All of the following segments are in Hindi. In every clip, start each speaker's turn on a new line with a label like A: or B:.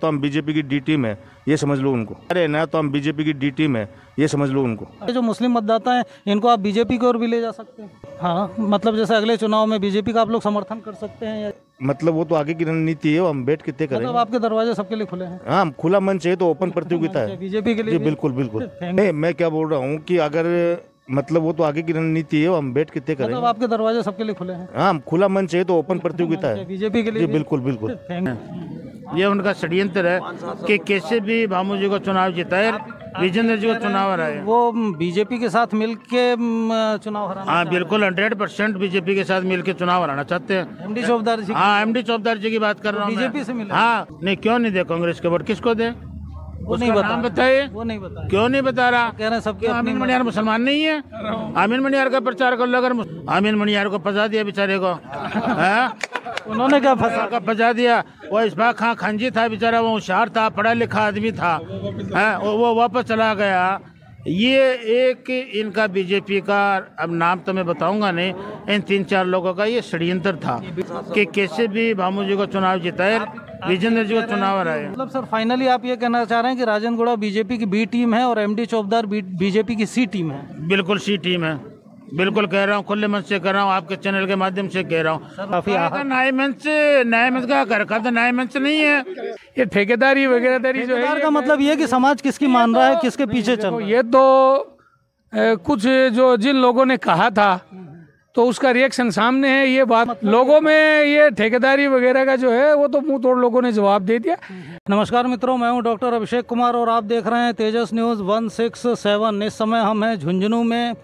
A: हम बीजेपी की डी टीम है, ये समझ लो उनको। अरे ना तो हम बीजेपी की डी टीम है, ये समझ लो उनको।
B: जो मुस्लिम मतदाता हैं इनको आप बीजेपी की ओर भी ले जा सकते हैं। हाँ, मतलब जैसे अगले चुनाव में बीजेपी का आप लोग समर्थन कर सकते हैं या
A: मतलब वो तो आगे की रणनीति है, वो हम बैठ के तय करेंगे।
B: मतलब आपके दरवाजे सबके लिए खुले हैं?
A: हाँ, खुला मंच है तो ओपन प्रतियोगिता है
B: बीजेपी के लिए
A: जी। बिल्कुल बिल्कुल। नहीं, मैं क्या बोल रहा हूँ कि अगर मतलब वो तो आगे की रणनीति है, वो हम बैठ के तय करेंगे।
B: मतलब आपके दरवाजे सबके लिए खुले हैं?
A: हाँ, खुला मंच है तो ओपन प्रतियोगिता है
B: बीजेपी के लिए
A: जी। बिल्कुल बिल्कुल।
C: ये उनका षड्यंत्र है कि कैसे भी भामू जी को चुनाव जिताए, विजेंद्र जी को चुनाव हराए।
B: वो बीजेपी के साथ मिलके चुनाव हराना।
C: हाँ बिल्कुल, 100% बीजेपी के साथ मिलकर चुनाव हराना चाहते हैं।
B: एमडी चौधरी जी?
C: हाँ, एमडी चौधरी जी की बात कर रहा हूँ।
B: बीजेपी से मिले?
C: हाँ, नहीं क्यों नहीं दे कांग्रेस के वोट, किसको दे?
B: वो नहीं बता,
C: नाम बताइए।
B: वो नहीं बता,
C: क्यों नहीं बता रहा?
B: कह रहे हैं सबके।
C: आमीन मणियार मुसलमान नहीं है? आमीन मणियार का प्रचार कर लो। अगर आमीन मणियार को फंसा दिया बेचारे को,
B: उन्होंने क्या
C: फंसा दिया? वो इस्बाक खां खंजी था बेचारा, वो होशियार था, पढ़ा लिखा आदमी था, वो वापस चला गया। ये एक इनका बीजेपी का, अब नाम तो मैं बताऊंगा नहीं, इन 3-4 लोगों का ये षड्यंत्र था कि कैसे भी भामू जी को चुनाव जिताए, विजेंद्र जी को चुनाव हराए।
B: मतलब सर फाइनली आप ये कहना चाह रहे हैं कि राजनगुड़ा बीजेपी की बी टीम है और एमडी चौधरी बीजेपी की सी टीम है?
C: बिल्कुल सी टीम है, बिल्कुल कह रहा हूँ, खुले मन से कह रहा हूँ, आपके चैनल के माध्यम से कह रहा हूँ।
B: काफी
C: न्याय मंच का घर का तो न्याय मंच नहीं है, ये ठेकेदारी वगैरह जो है।
B: का मतलब ये कि समाज किसकी मान रहा है, किसके पीछे चल रहा है?
D: ये तो कुछ जो जिन लोगों ने कहा था तो उसका रिएक्शन सामने है। ये बात लोगों में, ये ठेकेदारी वगैरह का जो है वो तो मुंह तोड़ लोगों ने जवाब दे दिया।
B: नमस्कार मित्रों, मैं हूं डॉक्टर अभिषेक कुमार और आप देख रहे हैं तेजस न्यूज़ 167। इस समय हम हैं झुंझुनू में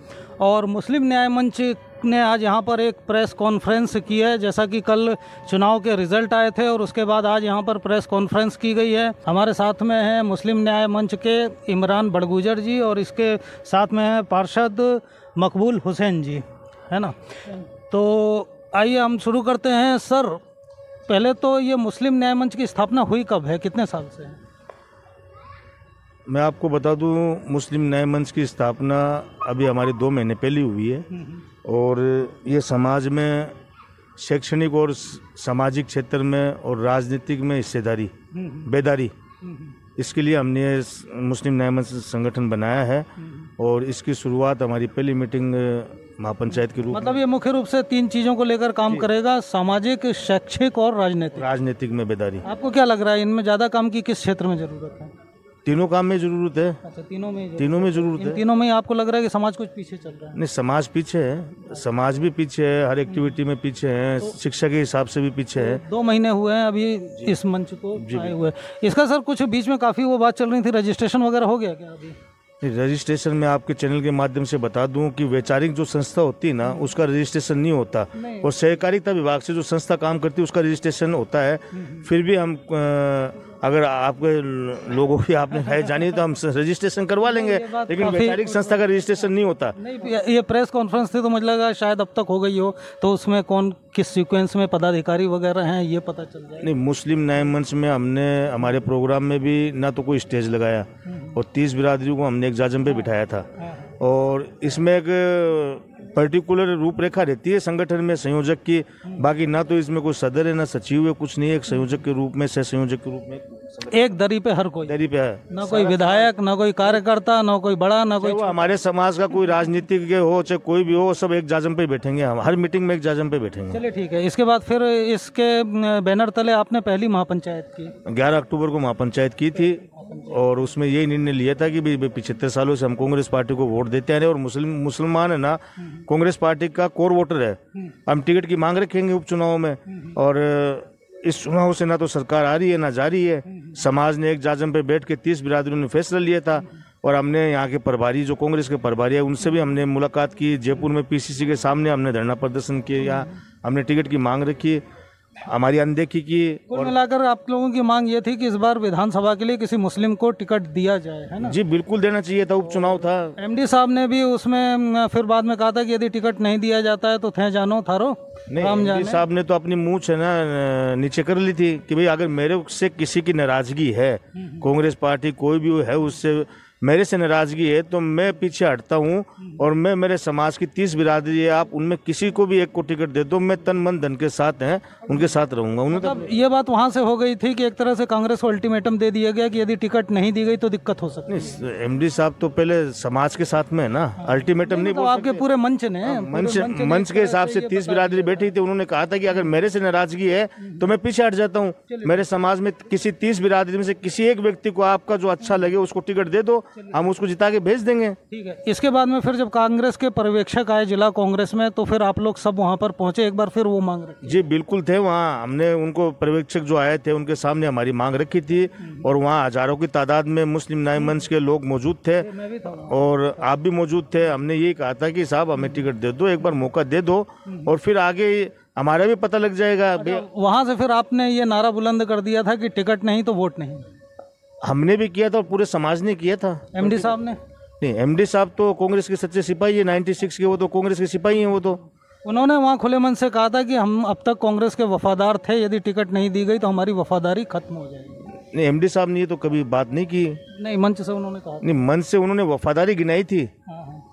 B: और मुस्लिम न्याय मंच ने आज यहां पर एक प्रेस कॉन्फ्रेंस की है। जैसा कि कल चुनाव के रिजल्ट आए थे और उसके बाद आज यहां पर प्रेस कॉन्फ्रेंस की गई है। हमारे साथ में हैं मुस्लिम न्याय मंच के इमरान बड़गुजर जी और इसके साथ में हैं पार्षद मकबूल हुसैन जी, है ना। तो आइए हम शुरू करते हैं। सर पहले तो ये मुस्लिम न्याय मंच की स्थापना हुई कब है, कितने साल से है?
A: मैं आपको बता दूं, मुस्लिम न्याय मंच की स्थापना अभी हमारे 2 महीने पहले हुई है और ये समाज में शैक्षणिक और सामाजिक क्षेत्र में और राजनीतिक में हिस्सेदारी, बेदारी, इसके लिए हमने मुस्लिम न्याय मंच संगठन बनाया है और इसकी शुरुआत हमारी पहली मीटिंग महापंचायत के रूप।
B: मतलब ये मुख्य रूप से 3 चीज़ों को लेकर काम करेगा, सामाजिक, शैक्षिक और राजनीतिक में बेदारी। आपको क्या लग रहा है इनमें ज़्यादा काम की किस क्षेत्र में ज़रूरत है?
A: तीनों काम में जरूरत है।
B: अच्छा, तीनों में
A: जरूरत है।
B: तीनों में आपको लग रहा है कि समाज कुछ पीछे चल रहा है?
A: नहीं, समाज पीछे है, समाज भी पीछे है, हर एक्टिविटी में पीछे है, शिक्षा के हिसाब से भी पीछे है।
B: 2 महीने हुए हैं अभी इस मंच को आए हुए। इसका सर कुछ बीच में काफ़ी वो बात चल रही थी, रजिस्ट्रेशन वगैरह हो गया क्या अभी?
A: रजिस्ट्रेशन में आपके चैनल के माध्यम से बता दूं कि वैचारिक जो संस्था होती है ना, उसका रजिस्ट्रेशन नहीं होता और सहकारिता विभाग से जो संस्था काम करती है उसका रजिस्ट्रेशन होता है। फिर भी हम अगर आपके लोगों की आपने है जानी तो हम रजिस्ट्रेशन करवा लेंगे, लेकिन वैचारिक संस्था का रजिस्ट्रेशन नहीं होता।
B: नहीं, ये प्रेस कॉन्फ्रेंस थी तो मुझे लगा शायद अब तक हो गई हो, तो उसमें कौन किस सीक्वेंस में पदाधिकारी वगैरह हैं ये पता चल जाए।
A: नहीं, मुस्लिम न्याय मंच में हमने हमारे प्रोग्राम में भी ना तो कोई स्टेज लगाया और 30 बिरादरियों को हमने एक जाजम पे बिठाया था और इसमें एक पर्टिकुलर रूपरेखा रहती है संगठन में संयोजक की। बाकी ना तो इसमें कोई सदर है ना सचिव है, कुछ नहीं है। एक संयोजक के रूप में, सह संयोजक के रूप में
B: एक दरी पे हर कोई,
A: दरी पे है,
B: ना कोई विधायक, ना कोई कार्यकर्ता, ना कोई बड़ा, ना कोई
A: हमारे समाज का कोई राजनीतिक हो चाहे कोई भी हो, सब एक जाजम पे बैठेंगे। हम हर मीटिंग में एक जाजम पे बैठेंगे। चलिए
B: ठीक है। इसके बाद फिर इसके बैनर तले आपने पहली महापंचायत की
A: 11 अक्टूबर को महापंचायत की थी और उसमें यही निर्णय लिया था कि 75 सालों से हम कांग्रेस पार्टी को वोट देते हैं और मुसलमान है ना, कांग्रेस पार्टी का कोर वोटर है। हम टिकट की मांग रखेंगे उपचुनाव में और इस चुनाव से ना तो सरकार आ रही है ना जा रही है। समाज ने एक जाजम पे बैठ के 30 बिरादरियों ने फैसला लिया था और हमने यहाँ के प्रभारी जो कांग्रेस के प्रभारी है उनसे भी हमने मुलाकात की। जयपुर में पीसीसी के सामने हमने धरना प्रदर्शन किया, हमने टिकट की मांग रखी, हमारी अनदेखी की।
B: कुल मिलाकर आप लोगों की मांग ये थी कि इस बार विधानसभा के लिए किसी मुस्लिम को टिकट दिया जाए, है ना?
A: जी बिल्कुल देना चाहिए था, उपचुनाव था।
B: एमडी साहब ने भी उसमें फिर बाद में कहा था कि यदि टिकट नहीं दिया जाता है तो थे जानो थारो।
A: नहीं, एमडी साहब ने तो अपनी मूंछ है ना नीचे कर ली थी कि भाई अगर मेरे से किसी की नाराजगी है, कांग्रेस पार्टी कोई भी है उससे मेरे से नाराजगी है तो मैं पीछे हटता हूँ और मैं मेरे समाज की 30 बिरादरी है, आप उनमें किसी को भी एक को टिकट दे दो, मैं तन मन धन के साथ हैं उनके साथ रहूंगा। उन्होंने
B: अब ये बात वहाँ से हो गई थी कि एक तरह से कांग्रेस को अल्टीमेटम दे दिया गया कि यदि टिकट नहीं दी गई तो दिक्कत हो सकती है।
A: एमडी साहब तो पहले समाज के साथ में है ना, अल्टीमेटम नहीं
B: तो
A: बोल
B: आपके पूरे मंच ने
A: मंच के हिसाब से 30 बिरादरी बैठी थी, उन्होंने कहा था कि अगर मेरे से नाराजगी है तो मैं पीछे हट जाता हूँ। मेरे समाज में किसी 30 बिरादरी में से किसी एक व्यक्ति को आपका जो अच्छा लगे उसको टिकट दे दो, हम उसको जिता के भेज देंगे।
B: ठीक है। इसके बाद में फिर जब कांग्रेस के पर्यवेक्षक आए जिला कांग्रेस में तो फिर आप लोग सब वहां पर पहुंचे, एक बार फिर वो मांग रखी?
A: जी बिल्कुल थे वहाँ, हमने उनको पर्यवेक्षक जो आए थे उनके सामने हमारी मांग रखी थी और वहाँ हजारों की तादाद में मुस्लिम न्याय मंच के लोग मौजूद थे और आप भी मौजूद थे। हमने यही कहा था कि साहब हमें टिकट दे दो, एक बार मौका दे दो और फिर आगे हमारा भी पता लग जाएगा।
B: वहां से फिर आपने ये नारा बुलंद कर दिया था कि टिकट नहीं तो वोट नहीं।
A: हमने भी किया था और पूरे समाज ने किया था।
B: एमडी साहब ने
A: नहीं, एमडी साहब तो कांग्रेस के सच्चे सिपाही है, 96 के, वो तो कांग्रेस के सिपाही हैं। वो तो
B: उन्होंने वहाँ खुले मन से कहा था कि हम अब तक कांग्रेस के वफादार थे, यदि टिकट नहीं दी गई तो हमारी वफादारी खत्म हो जाएगी।
A: नहीं, एमडी साहब ने ये तो कभी बात नहीं की।
B: नहीं, मंच से उन्होंने कहा।
A: नहीं, मंच से उन्होंने वफादारी गिनाई थी।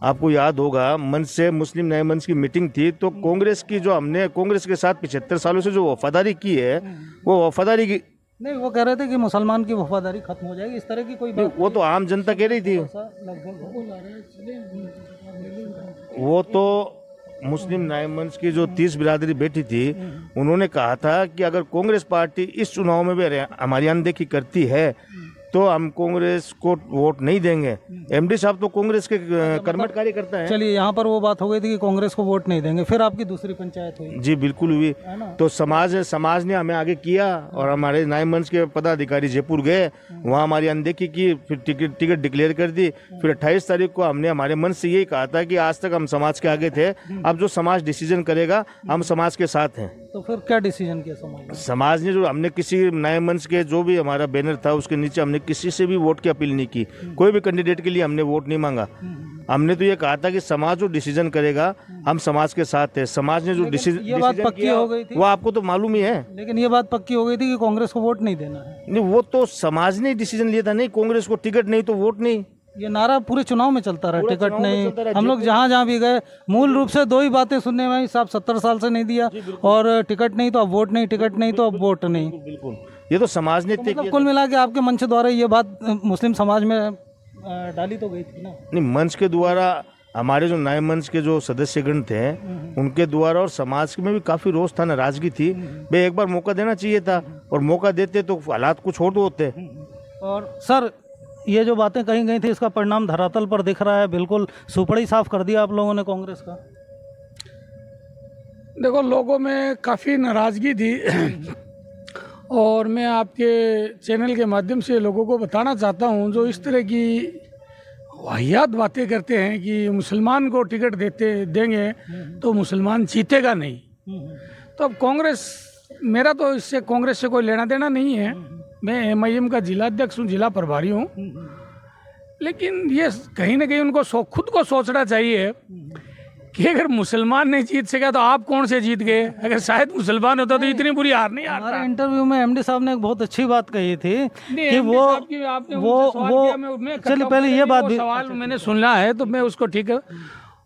A: आपको याद होगा मंच से मुस्लिम न्याय मंच की मीटिंग थी तो कांग्रेस की जो हमने कांग्रेस के साथ 75 सालों से जो वफादारी की है वो वफादारी की
B: नहीं, वो कह रहे थे कि मुसलमान की वफादारी खत्म हो जाएगी, इस तरह की कोई बात।
A: वो तो आम जनता कह रही थी। वो तो मुस्लिम न्याय मंच की जो 30 बिरादरी बैठी थी उन्होंने कहा था कि अगर कांग्रेस पार्टी इस चुनाव में भी हमारी अनदेखी करती है तो हम कांग्रेस को वोट नहीं देंगे। एमडी साहब तो कांग्रेस के कर्मठ कार्यकर्ता हैं।
B: चलिए, यहाँ पर वो बात हो गई थी कि कांग्रेस को वोट नहीं देंगे, फिर आपकी दूसरी पंचायत हुई।
A: जी बिल्कुल हुई। तो समाज ने हमें आगे किया और हमारे न्याय मंच के पदाधिकारी जयपुर गए, वहाँ हमारी अनदेखी की, फिर टिकट डिक्लेयर कर दी। फिर 28 तारीख को हमने हमारे मंच से यही कहा था कि आज तक हम समाज के आगे थे, अब जो समाज डिसीजन करेगा हम समाज के साथ हैं।
B: तो फिर क्या डिसीजन किया
A: समाज ने? जो हमने किसी न्याय मंच के जो भी हमारा बैनर था उसके नीचे हमने किसी से भी वोट की अपील नहीं की, कोई भी कैंडिडेट के लिए हमने वोट नहीं मांगा। हमने तो ये कहा था कि समाज जो डिसीजन करेगा हम समाज के साथ है। समाज ने जो डिसीजन,
B: ये बात पक्की हो गई थी,
A: वो आपको तो मालूम ही है।
B: लेकिन ये बात पक्की हो गई थी कि कांग्रेस को वोट नहीं देना है।
A: नहीं, वो तो समाज ने डिसीजन लिया था, नहीं कांग्रेस को टिकट नहीं तो वोट नहीं।
B: ये नारा पूरे चुनाव में चलता रहा, टिकट नहीं। हम लोग जहाँ जहाँ भी गए मूल रूप से दो ही बातें सुनने में, साहब 70 साल से नहीं दिया और टिकट नहीं तो अब वोट नहीं, टिकट नहीं तो अब वोट नहीं।
A: बिल्कुल, ये तो समाज ने
B: मतलब कुल मिला के आपके मंच द्वारा ये बात मुस्लिम समाज में डाली तो गई थी ना?
A: नहीं, मंच के द्वारा हमारे जो न्याय मंच के जो सदस्यगण थे उनके द्वारा और समाज में भी काफी रोष था, नाराजगी थी। भाई एक बार मौका देना चाहिए था और मौका देते तो हालात कुछ और होते।
B: और सर, ये जो बातें कही गई थी इसका परिणाम धरातल पर दिख रहा है, बिल्कुल सुपड़ी साफ कर दिया आप लोगों ने कांग्रेस का।
D: देखो, लोगों में काफ़ी नाराज़गी थी और मैं आपके चैनल के माध्यम से लोगों को बताना चाहता हूं, जो इस तरह की वाहियात बातें करते हैं कि मुसलमान को टिकट देंगे तो मुसलमान जीतेगा नहीं। तो अब कांग्रेस, मेरा तो इससे कांग्रेस से कोई लेना देना नहीं है, मैं MIM का जिला अध्यक्ष हूँ, जिला प्रभारी हूँ। लेकिन ये कहीं ना कहीं उनको खुद को सोचना चाहिए कि अगर मुसलमान नहीं जीत सका तो आप कौन से जीत गए। अगर शायद मुसलमान होता तो इतनी बुरी हार नहीं आता।
B: हमारे इंटरव्यू में एमडी साहब ने एक बहुत अच्छी बात कही थी कि चलिए पहले ये बात भी
D: सवाल मैंने सुना है तो मैं उसको ठीक है।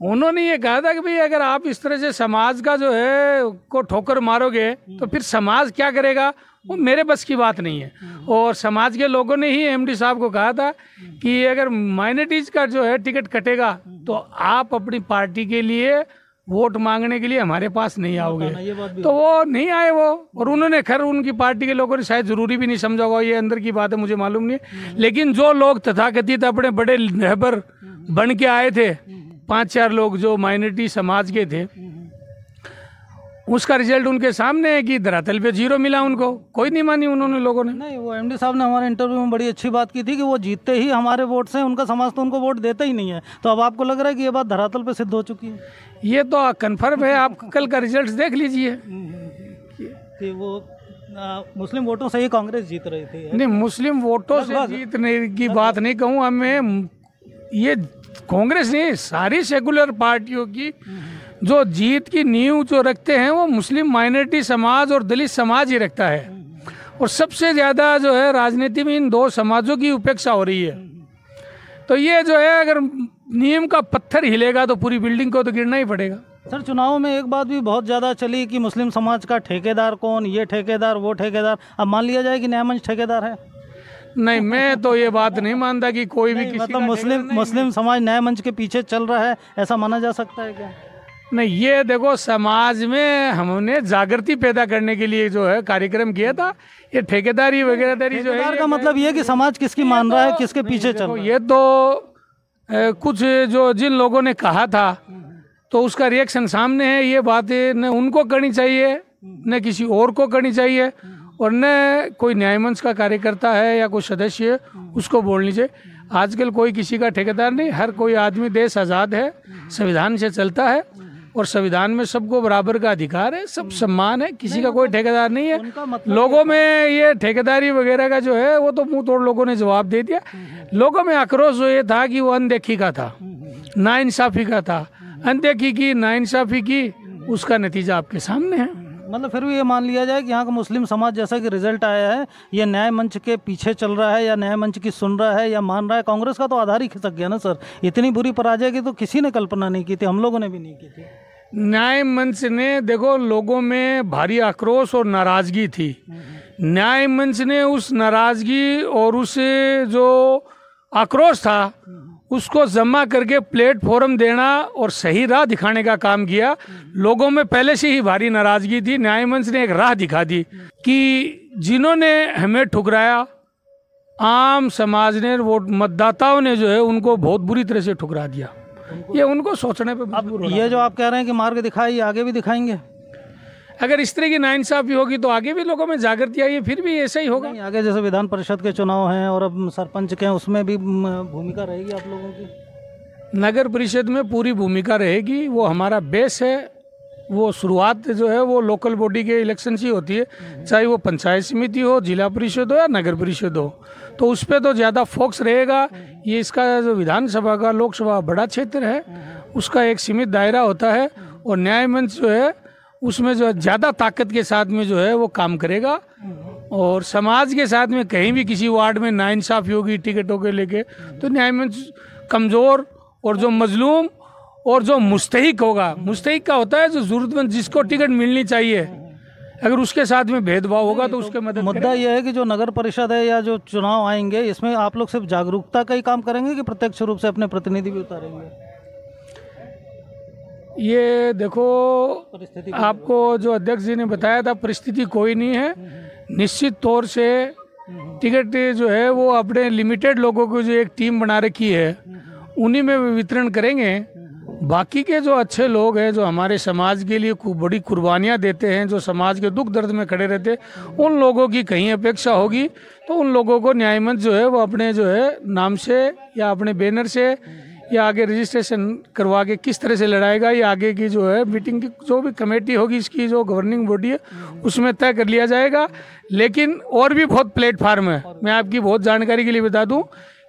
D: उन्होंने ये कहा था कि भाई अगर आप इस तरह से समाज का जो है को ठोकर मारोगे तो फिर समाज क्या करेगा, वो मेरे बस की बात नहीं है। और समाज के लोगों ने ही एमडी साहब को कहा था कि अगर माइनॉरिटीज का जो है टिकट कटेगा तो आप अपनी पार्टी के लिए वोट मांगने के लिए हमारे पास नहीं आओगे। तो वो नहीं आए वो, और उन्होंने खैर उनकी पार्टी के लोगों ने शायद जरूरी भी नहीं समझा होगा, ये अंदर की बात है, मुझे मालूम नहीं है। लेकिन जो लोग तथाकथित अपने बड़े रहबर बन के आए थे, 5-4 लोग जो माइनॉरिटी समाज के थे, उसका रिजल्ट उनके सामने है कि धरातल पे 0 मिला उनको, कोई नहीं मानी उन्होंने लोगों ने।
B: नहीं, वो एमडी साहब ने हमारे इंटरव्यू में बड़ी अच्छी बात की थी कि वो जीतते ही हमारे वोट से, उनका समाज तो उनको वोट देता ही नहीं है। तो अब आपको लग रहा है कि ये बात धरातल पे सिद्ध हो चुकी है?
D: ये तो कन्फर्म है, आप कल का रिजल्ट देख लीजिए
B: कि वो मुस्लिम वोटों से ही कांग्रेस जीत रही थी।
D: नहीं, मुस्लिम वोटों से जीतने की बात नहीं कहूँ हमें, ये कांग्रेस नहीं, सारी सेकुलर पार्टियों की जो जीत की नींव जो रखते हैं वो मुस्लिम माइनॉरिटी समाज और दलित समाज ही रखता है। और सबसे ज़्यादा जो है राजनीति में इन 2 समाजों की उपेक्षा हो रही है। तो ये जो है अगर नीम का पत्थर हिलेगा तो पूरी बिल्डिंग को तो गिरना ही पड़ेगा।
B: सर, चुनाव में एक बात भी बहुत ज़्यादा चली कि मुस्लिम समाज का ठेकेदार कौन, ये ठेकेदार वो ठेकेदार। अब मान लिया जाए कि न्याय मंच ठेकेदार है?
D: नहीं, मैं तो ये बात नहीं मानता कि कोई भी किसी
B: मतलब
D: का
B: मुस्लिम समाज न्याय मंच के पीछे चल रहा है, ऐसा माना जा सकता है क्या?
D: नहीं, ये देखो समाज में हमने जागृति पैदा करने के लिए जो है कार्यक्रम किया था। ये ठेकेदारी वगैरह जो है
B: का मतलब ये कि समाज किसकी मान रहा है, किसके पीछे चल रहा है?
D: ये तो कुछ जो जिन लोगों ने कहा था तो उसका रिएक्शन सामने है। ये बातें न उनको करनी चाहिए न किसी और को करनी चाहिए, और न कोई न्याय मंच का कार्यकर्ता है या कोई सदस्य उसको बोलनी चाहिए। आजकल कोई किसी का ठेकेदार नहीं, हर कोई आदमी, देश आज़ाद है, संविधान से चलता है और संविधान में सबको बराबर का अधिकार है, सब सम्मान है, किसी का कोई ठेकेदार नहीं है। लोगों में ये ठेकेदारी वगैरह का जो है वो तो मुंह तोड़ लोगों ने जवाब दे दिया। लोगों में आक्रोश ये था कि वो अनदेखी का था, नाइंसाफ़ी का था। अनदेखी की, नाइंसाफ़ी की, उसका नतीजा आपके सामने है।
B: मतलब फिर भी ये मान लिया जाए कि यहाँ का मुस्लिम समाज, जैसा कि रिजल्ट आया है, ये न्याय मंच के पीछे चल रहा है या न्याय मंच की सुन रहा है या मान रहा है। कांग्रेस का तो आधार ही खिसक गया ना सर। इतनी बुरी पराजय की तो किसी ने कल्पना नहीं की थी, हम लोगों ने भी नहीं की थी।
D: न्याय मंच ने, देखो, लोगों में भारी आक्रोश और नाराजगी थी। न्याय मंच ने उस नाराजगी और उस जो आक्रोश था उसको जमा करके प्लेटफॉर्म देना और सही राह दिखाने का काम किया। लोगों में पहले से ही भारी नाराजगी थी। न्याय मंच ने एक राह दिखा दी कि जिन्होंने हमें ठुकराया, आम समाज ने, वो मतदाताओं ने जो है उनको बहुत बुरी तरह से ठुकरा दिया। ये उनको सोचने पे मजबूर होना।
B: ये जो आप कह रहे हैं कि मार्ग दिखाई, आगे भी दिखाएंगे?
D: अगर इस तरह की नाइंसाफी होगी तो आगे भी लोगों में जागृति आई है, फिर भी ऐसा ही होगा।
B: आगे जैसे विधान परिषद के चुनाव हैं और अब सरपंच के हैं, उसमें भी भूमिका रहेगी आप लोगों की?
D: नगर परिषद में पूरी भूमिका रहेगी। वो हमारा बेस है। वो शुरुआत जो है वो लोकल बॉडी के इलेक्शन से होती है, चाहे वो पंचायत समिति हो, जिला परिषद हो या नगर परिषद हो, तो उस पर तो ज़्यादा फोकस रहेगा। ये इसका जो विधानसभा का, लोकसभा बड़ा क्षेत्र है, उसका एक सीमित दायरा होता है, और न्याय मंच जो है उसमें जो ज़्यादा ताकत के साथ में जो है वो काम करेगा। और समाज के साथ में कहीं भी किसी वार्ड में नाइंसाफ़ी होगी टिकटों के लेके, तो न्याय मंच कमज़ोर और जो मजलूम और जो मुस्तहिक होगा, मुस्तहिक का होता है जो ज़रूरतमंद, जिसको टिकट मिलनी चाहिए, अगर उसके साथ में भेदभाव होगा तो उसके मदद।
B: मुद्दा यह है कि जो नगर परिषद है या जो चुनाव आएंगे, इसमें आप लोग सिर्फ जागरूकता का ही काम करेंगे कि प्रत्यक्ष रूप से अपने प्रतिनिधि भी उतारेंगे?
D: ये देखो, आपको जो अध्यक्ष जी ने बताया था, परिस्थिति कोई नहीं है। निश्चित तौर से टिकट जो है वो अपने लिमिटेड लोगों को जो एक टीम बना रखी है उन्हीं में वितरण करेंगे। बाकी के जो अच्छे लोग हैं, जो हमारे समाज के लिए बड़ी कुर्बानियाँ देते हैं, जो समाज के दुख दर्द में खड़े रहते हैं, उन लोगों की कहीं अपेक्षा होगी तो उन लोगों को न्याय मंच जो है वो अपने जो है नाम से या अपने बैनर से या आगे रजिस्ट्रेशन करवा के किस तरह से लड़ाएगा, ये आगे की जो है मीटिंग की जो भी कमेटी होगी, इसकी जो गवर्निंग बॉडी है उसमें तय कर लिया जाएगा। लेकिन और भी बहुत प्लेटफार्म है। मैं आपकी बहुत जानकारी के लिए बता दूं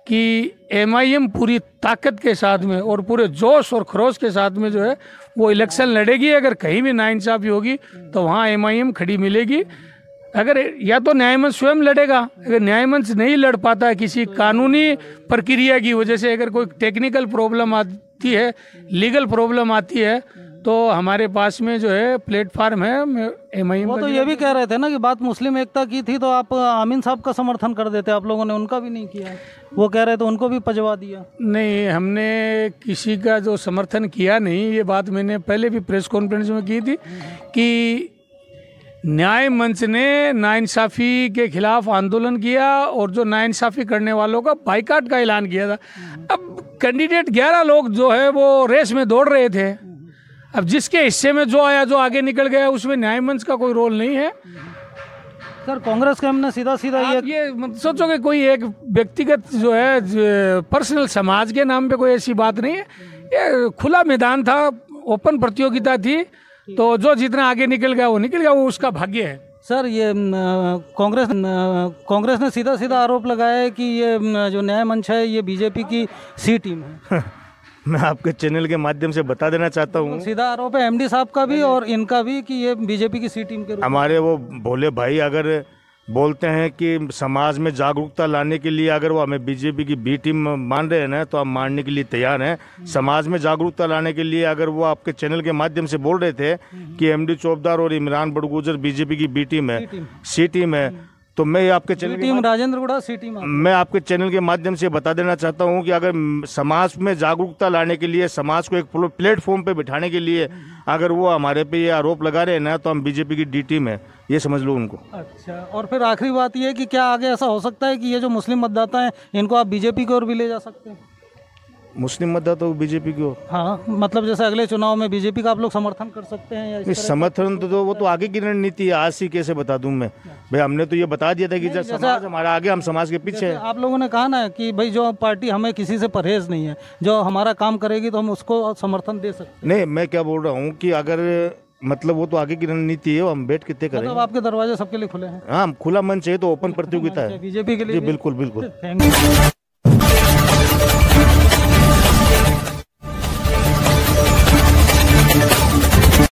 D: कि MIM पूरी ताकत के साथ में और पूरे जोश और खरोश के साथ में जो है वो इलेक्शन लड़ेगी। अगर कहीं भी नाइंसाफ़ी होगी तो वहाँ MIM खड़ी मिलेगी। अगर या तो न्याय मंच स्वयं लड़ेगा, अगर न्याय मंच नहीं लड़ पाता है किसी कानूनी प्रक्रिया की वजह से, अगर कोई टेक्निकल प्रॉब्लम आती है, लीगल प्रॉब्लम आती है, तो हमारे पास में जो है प्लेटफार्म है MIM।
B: वो तो ये भी कह रहे थे ना कि बात मुस्लिम एकता की थी तो आप आमीन साहब का समर्थन कर देते, आप लोगों ने उनका भी नहीं किया। वो कह रहे थे उनको भी पजवा दिया।
D: नहीं, हमने किसी का जो समर्थन किया नहीं। ये बात मैंने पहले भी प्रेस कॉन्फ्रेंस में की थी कि न्याय मंच ने नाइंसाफ़ी के खिलाफ आंदोलन किया और जो नाइंसाफ़ी करने वालों का बाइकाट का ऐलान किया था। अब कैंडिडेट 11 लोग जो है वो रेस में दौड़ रहे थे। अब जिसके हिस्से में जो आया, जो आगे निकल गया, उसमें न्याय मंच का कोई रोल नहीं है।
B: सर, कांग्रेस के हमने सीधा
D: ये सोचो कि कोई एक व्यक्तिगत जो है पर्सनल समाज के नाम पे कोई ऐसी बात नहीं है। ये खुला मैदान था, ओपन प्रतियोगिता थी, तो जो जितना आगे निकल गया वो निकल गया, वो उसका भाग्य है।
B: सर, ये कांग्रेस ने सीधा सीधा आरोप लगाया है कि ये जो न्याय मंच है ये बीजेपी की सी टीम है।
A: मैं आपके चैनल के माध्यम से बता देना चाहता हूँ,
B: सीधा आरोप है MD साहब का भी और इनका भी कि ये बीजेपी की सी टीम के रूप में।
A: हमारे वो भोले भाई अगर बोलते हैं कि समाज में जागरूकता लाने के लिए अगर वो हमें बीजेपी की बी टीम मान रहे हैं ना, तो हम मानने के लिए तैयार हैं। समाज में जागरूकता लाने के लिए अगर वो आपके चैनल के माध्यम से बोल रहे थे कि एमडी चौबदार और इमरान बड़गुजर बीजेपी की बी टीम है, सी टीम है, तो मैं आपके चैनल
B: टीम राजेंद्र गुड़ा सी टीम
A: मैं आपके चैनल के माध्यम से बता देना चाहता हूं कि अगर समाज में जागरूकता लाने के लिए, समाज को एक प्लेटफॉर्म पे बिठाने के लिए अगर वो हमारे पे ये आरोप लगा रहे हैं ना, तो हम बीजेपी की डी टीम है, ये समझ लो उनको।
B: अच्छा, और फिर आखिरी बात ये है कि क्या आगे ऐसा हो सकता है कि ये जो मुस्लिम मतदाता हैं इनको आप बीजेपी की ओर भी ले जा सकते हैं?
A: मुस्लिम मतदाता तो बीजेपी की ओर,
B: हाँ, मतलब जैसे अगले चुनाव में बीजेपी का आप लोग समर्थन कर सकते हैं या इस
A: नहीं,
B: तरह?
A: समर्थन तो वो तो आगे की रणनीति है, आज से कैसे बता दूं मैं भाई। हमने तो ये बता दिया था कि जब समाज हमारा आगे, हम समाज के पीछे है।
B: आप लोगों ने कहा ना कि भाई जो पार्टी हमें किसी से परहेज नहीं है, जो हमारा काम करेगी तो हम उसको समर्थन दे सकते हैं।
A: नहीं, मैं क्या बोल रहा हूँ कि अगर मतलब वो तो आगे की रणनीति है, वो हम बैठ के तय करेंगे।
B: मतलब आपके दरवाजे सबके लिए खुले हैं?
A: हाँ, खुला मंच है तो ओपन प्रतियोगिता है
B: बीजेपी के लिए
A: जी, बिल्कुल बिल्कुल।
B: Thank you.